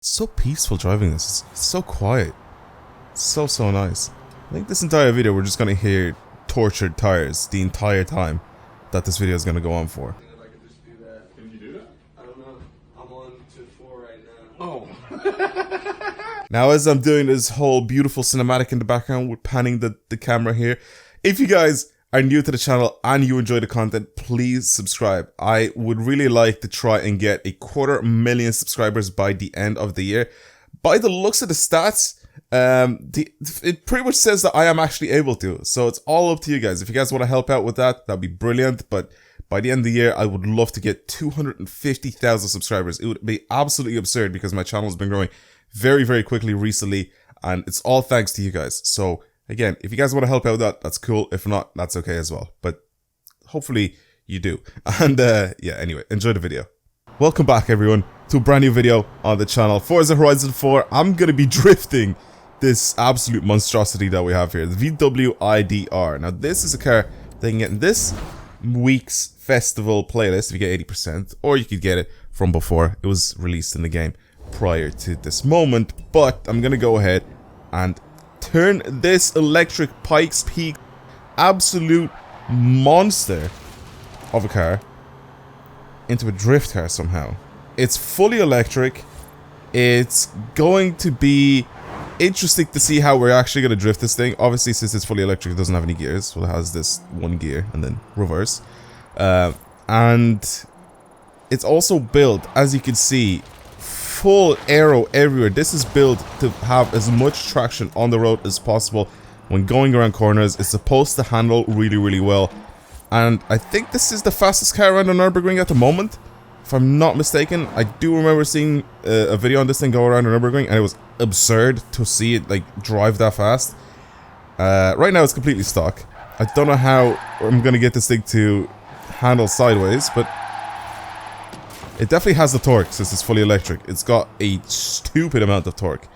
It's so peaceful driving this. It's so quiet. It's so nice. I think this entire video we're just gonna hear tortured tires the entire time that this video is gonna go on for. If I could just do that. Can you do that? I don't know. I'm on to 4 right now. Oh. Now as I'm doing this whole beautiful cinematic in the background, we're panning the camera here. If you guys are new to the channel and you enjoy the content, please subscribe. I would really like to try and get 250,000 subscribers by the end of the year. By the looks of the stats, it pretty much says that I am actually able to. So it's all up to you guys. If you guys want to help out with that, that'd be brilliant. But by the end of the year, I would love to get 250,000 subscribers. It would be absolutely absurd because my channel has been growing very quickly recently. And it's all thanks to you guys. So again, if you guys want to help out with that, that's cool. If not, that's okay as well. But hopefully you do. And yeah, anyway, enjoy the video. Welcome back everyone to a brand new video on the channel. Forza Horizon 4. I'm going to be drifting this absolute monstrosity that we have here, the VW IDR. Now this is a car that you can get in this week's festival playlist if you get 80%, or you could get it from before. It was released in the game prior to this moment, but I'm going to go ahead and turn this electric Pikes Peak absolute monster of a car into a drift car somehow. It's fully electric. It's going to be interesting to see how we're actually going to drift this thing. Obviously, since it's fully electric, it doesn't have any gears. Well, it has this one gear and then reverse. And it's also built, as you can see, full aero everywhere. This is built to have as much traction on the road as possible when going around corners. It's supposed to handle really well. And I think this is the fastest car around the Nürburgring at the moment, if I'm not mistaken. I do remember seeing a video on this thing go around the Nürburgring, and it was absurd to see it like drive that fast. Right now it's completely stock. I don't know how I'm gonna get this thing to handle sideways, but it definitely has the torque since it's fully electric. It's got a stupid amount of torque.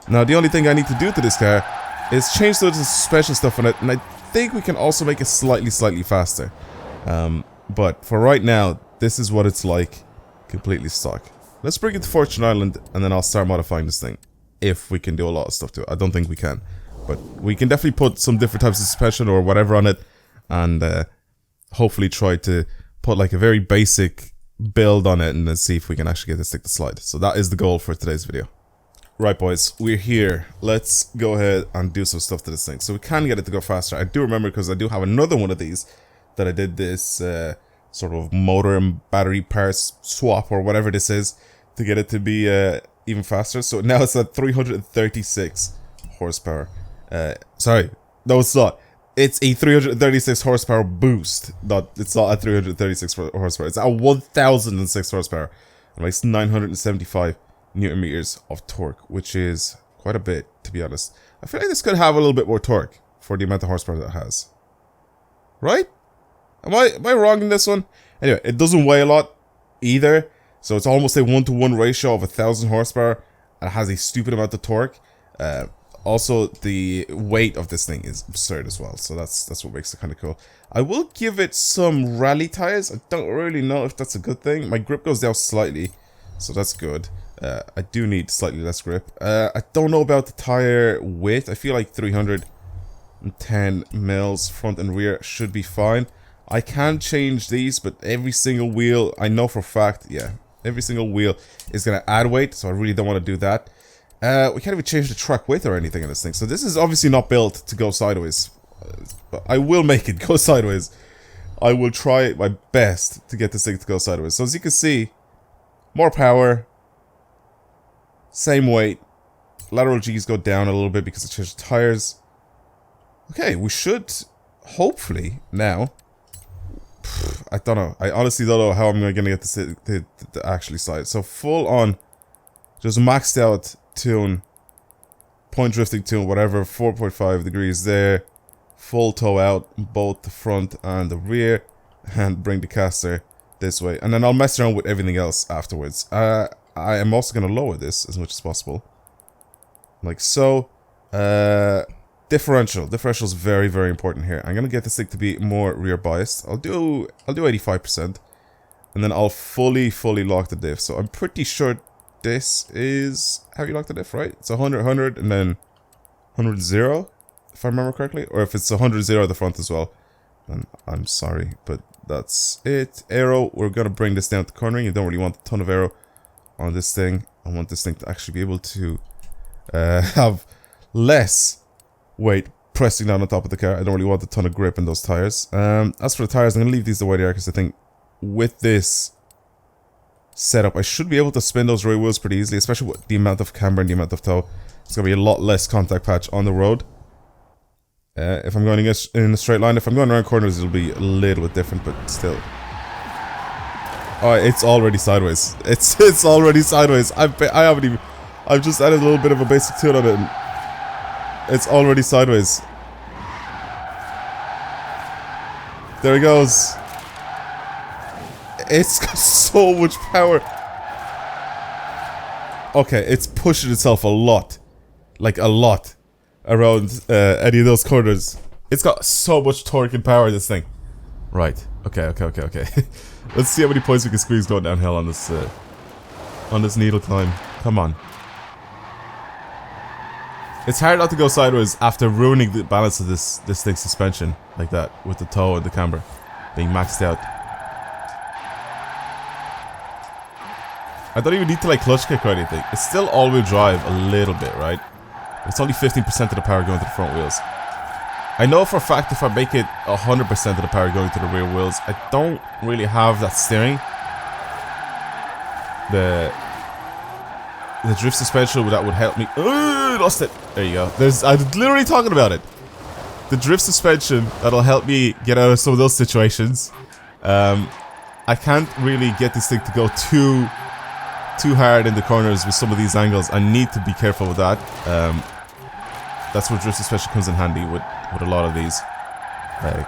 Now the only thing I need to do to this car is change the suspension stuff on it, and I think we can also make it slightly faster. But for right now, this is what it's like, completely stock. Let's bring it to Fortune Island, and then I'll start modifying this thing. If we can do a lot of stuff to it. I don't think we can. But we can definitely put some different types of suspension or whatever on it, and hopefully try to put like a very basic build on it, and then see if we can actually get this thing to slide. So that is the goal for today's video. Right boys, we're here. Let's go ahead and do some stuff to this thing so we can get it to go faster. I do remember, because I do have another one of these that I did this sort of motor and battery parts swap or whatever this is to get it to be even faster. So now it's at 336 horsepower. Sorry, no, it's not. It's a 336 horsepower boost. It's not at 336 horsepower. It's at 1006 horsepower. And like 975 newton meters of torque, which is quite a bit, to be honest. I feel like this could have a little bit more torque for the amount of horsepower that it has. Right? Am I wrong in this one? Anyway, it doesn't weigh a lot either. So it's almost a 1-to-1 ratio of 1000 horsepower, and it has a stupid amount of torque. Also, the weight of this thing is absurd as well. So that's what makes it kind of cool. I will give it some rally tires. I don't really know if that's a good thing. My grip goes down slightly, so that's good. I do need slightly less grip. I don't know about the tire width. I feel like 310 mils front and rear should be fine. I can change these, but every single wheel, I know for a fact, yeah, every single wheel is going to add weight, so I really don't want to do that. We can't even change the track width or anything in this thing, so this is obviously not built to go sideways. But I will make it go sideways. I will try my best to get this thing to go sideways. So as you can see, more power, same weight, lateral G's go down a little bit because I changed the tires. Okay, we should hopefully now. I don't know. I honestly don't know how I'm going to get this to actually slide. So full on, just maxed out tune, point drifting tune, whatever, 4.5 degrees there. Full toe out, both the front and the rear, and bring the caster this way. And then I'll mess around with everything else afterwards. I am also going to lower this as much as possible. Like so. Differential is very important here. I'm gonna get this thing to be more rear biased. I'll do 85%, and then I'll fully lock the diff. So I'm pretty sure this is how you lock the diff, right? It's 100, 100, and then 100, 0, if I remember correctly. Or if it's 100, 0 at the front as well. And I'm sorry, but that's it. Aero, we're going to bring this down to cornering. You don't really want a ton of aero on this thing. I want this thing to actually be able to have less weight pressing down on top of the car. I don't really want a ton of grip in those tires. As for the tires, I'm going to leave these the way they are because I think with this setup, I should be able to spin those rear wheels pretty easily, especially with the amount of camber and the amount of toe. It's going to be a lot less contact patch on the road. If I'm going in a straight line, if I'm going around corners, it'll be a little bit different, but still. Oh, it's already sideways. It's already sideways. I haven't even. I've just added a little bit of a basic tune on it. And it's already sideways. There it goes. It's got so much power. Okay, it's pushing itself a lot. Like a lot. Around any of those corners. It's got so much torque and power, this thing. Right. Okay. Let's see how many points we can squeeze going downhill on this needle climb. Come on. It's hard not to go sideways after ruining the balance of this thing's suspension like that, with the toe and the camber being maxed out. I don't even need to like clutch kick or anything. It's still all-wheel drive a little bit, right? It's only 15% of the power going to the front wheels. I know for a fact if I make it 100% of the power going to the rear wheels, I don't really have that steering. The drift suspension that would help me. Lost it. There you go. I'm literally talking about it. The drift suspension that'll help me get out of some of those situations. I can't really get this thing to go too hard in the corners with some of these angles. I need to be careful with that. That's where drift suspension comes in handy with a lot of these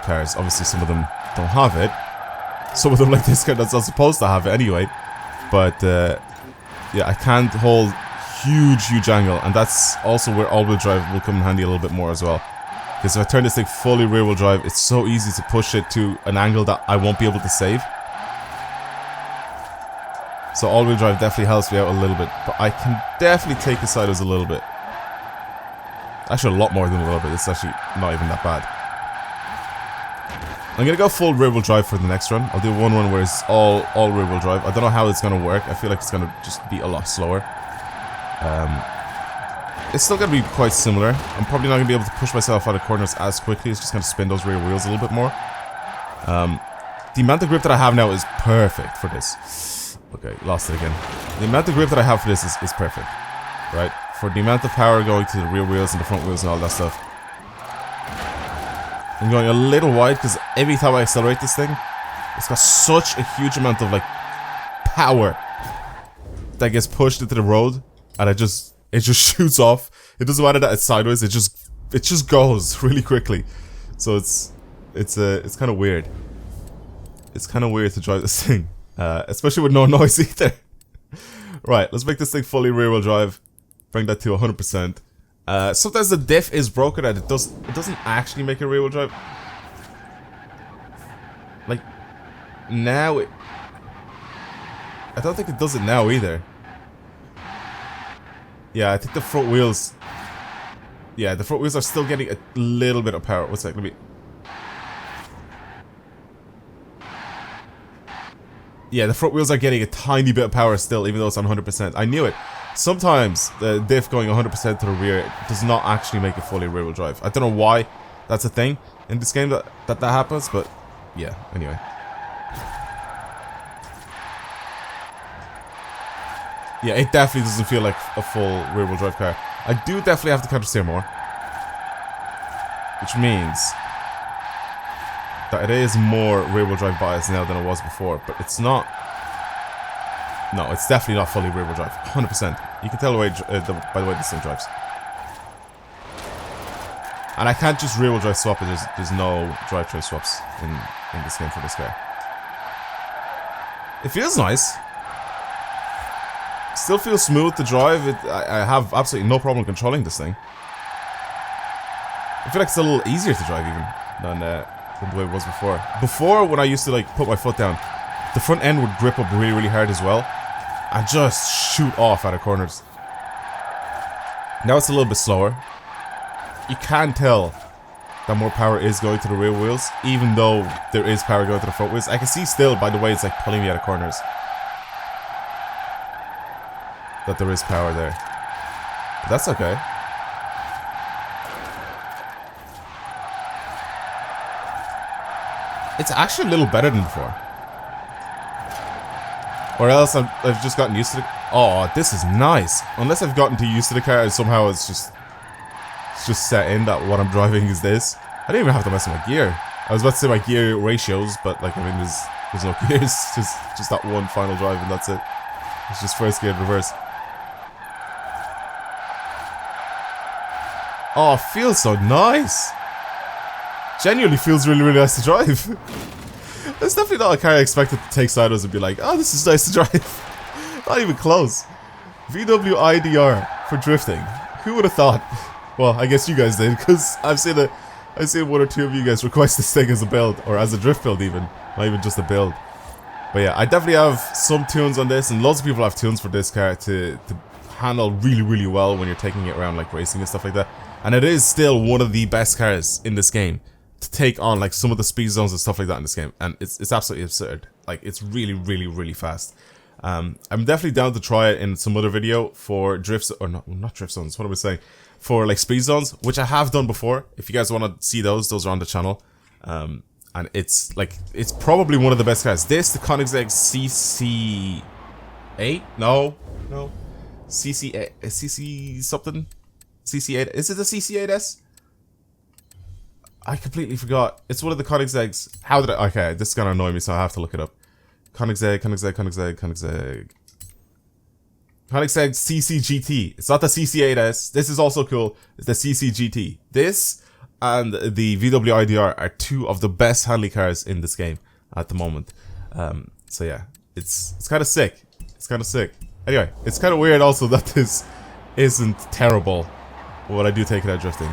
cars. Obviously, some of them don't have it. Some of them, like this car, that's not supposed to have it anyway. But yeah, I can't hold huge angle, and that's also where all-wheel drive will come in handy a little bit more as well. Because if I turn this thing fully rear-wheel drive, it's so easy to push it to an angle that I won't be able to save. So all-wheel drive definitely helps me out a little bit, but I can definitely take it sideways a little bit. Actually, a lot more than a little bit. It's actually not even that bad. I'm gonna go full rear-wheel drive for the next run. I'll do one run where it's all rear-wheel drive. I don't know how it's gonna work. I feel like it's gonna just be a lot slower. It's still gonna be quite similar. I'm probably not gonna be able to push myself out of corners as quickly. It's just gonna spin those rear wheels a little bit more. The amount of grip that I have now is perfect for this. Okay, lost it again. The amount of grip that I have for this is perfect, right? For the amount of power going to the rear wheels and the front wheels and all that stuff. I'm going a little wide because every time I accelerate this thing, it's got such a huge amount of like power that gets pushed into the road, and it just shoots off. It doesn't matter that it's sideways; it just goes really quickly. So it's kind of weird. It's kind of weird to drive this thing, especially with no noise either. Right, let's make this thing fully rear-wheel drive. Bring that to 100%. Sometimes the diff is broken and it doesn't actually make it rear-wheel drive. Like now, I don't think it does it now either. Yeah, I think the front wheels. Yeah, the front wheels are still getting a little bit of power. What's that? Let me. Yeah, the front wheels are getting a tiny bit of power still, even though it's on 100%. I knew it. Sometimes the diff going 100% to the rear does not actually make it fully rear-wheel drive. I don't know why that's a thing in this game that happens, but yeah, anyway. Yeah, it definitely doesn't feel like a full rear-wheel drive car. I do definitely have to counter steer more, which means that it is more rear-wheel drive bias now than it was before, but it's not. No, it's definitely not fully rear-wheel drive. 100%. You can tell by the way this thing drives. And I can't just rear-wheel drive swap it. There's no drivetrain swaps in this game for this car. It feels nice. Still feels smooth to drive. I have absolutely no problem controlling this thing. I feel like it's a little easier to drive even than the way it was before. Before, when I used to like put my foot down, the front end would grip up really hard as well. and just shoot off out of corners. Now it's a little bit slower. You can tell that more power is going to the rear wheels, even though there is power going to the front wheels. I can see still by the way it's like pulling me out of corners that there is power there. But that's okay. It's actually a little better than before. Or else I've just gotten used to it. Oh, this is nice. Unless I've gotten too used to the car and somehow it's just set in that what I'm driving is this. I didn't even have to mess with my gear. I was about to say my gear ratios, but like, I mean, there's no gears. Just that one final drive and that's it. It's just first gear and reverse. Oh, it feels so nice. Genuinely feels really, really nice to drive. It's definitely not a car I expected to take sideways and be like, oh, this is nice to drive. Not even close. VW IDR for drifting. Who would have thought? Well, I guess you guys did, because I've seen one or two of you guys request this thing as a build, or as a drift build even, not even just a build. But yeah, I definitely have some tunes on this, and loads of people have tunes for this car to handle really, really well when you're taking it around like racing and stuff like that. And it is still one of the best cars in this game to take on like some of the speed zones and stuff like that in this game, and it's absolutely absurd. Like, it's really, really, really fast. I'm definitely down to try it in some other video for drifts, or not drift zones. What am I saying? For like speed zones, which I have done before. If you guys want to see those are on the channel. And it's probably one of the best cars. This, the Koenigsegg CC8? No. CC something? CC8. Is it the CC8S? I completely forgot. It's one of the Koenigsegg's. How did I... Okay, this is gonna annoy me, so I have to look it up. Koenigsegg CCGT. It's not the CC8S. This is also cool. It's the CCGT. This and the VW IDR are two of the best handling cars in this game at the moment. So yeah, it's kind of sick. It's kind of sick. Anyway, it's kind of weird also that this isn't terrible when I do take it out drifting.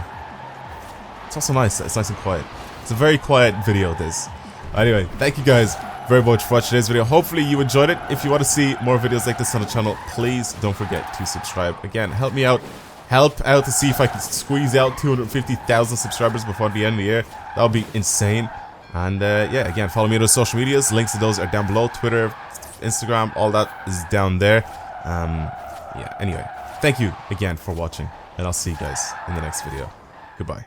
It's also nice. It's nice and quiet. It's a very quiet video, this. Anyway, thank you guys very much for watching today's video. Hopefully you enjoyed it. If you want to see more videos like this on the channel, please don't forget to subscribe. Again, help me out. Help out to see if I can squeeze out 250,000 subscribers before the end of the year. That would be insane. And yeah, again, follow me on those social medias. Links to those are down below. Twitter, Instagram, all that is down there. Yeah, anyway, thank you again for watching. And I'll see you guys in the next video. Goodbye.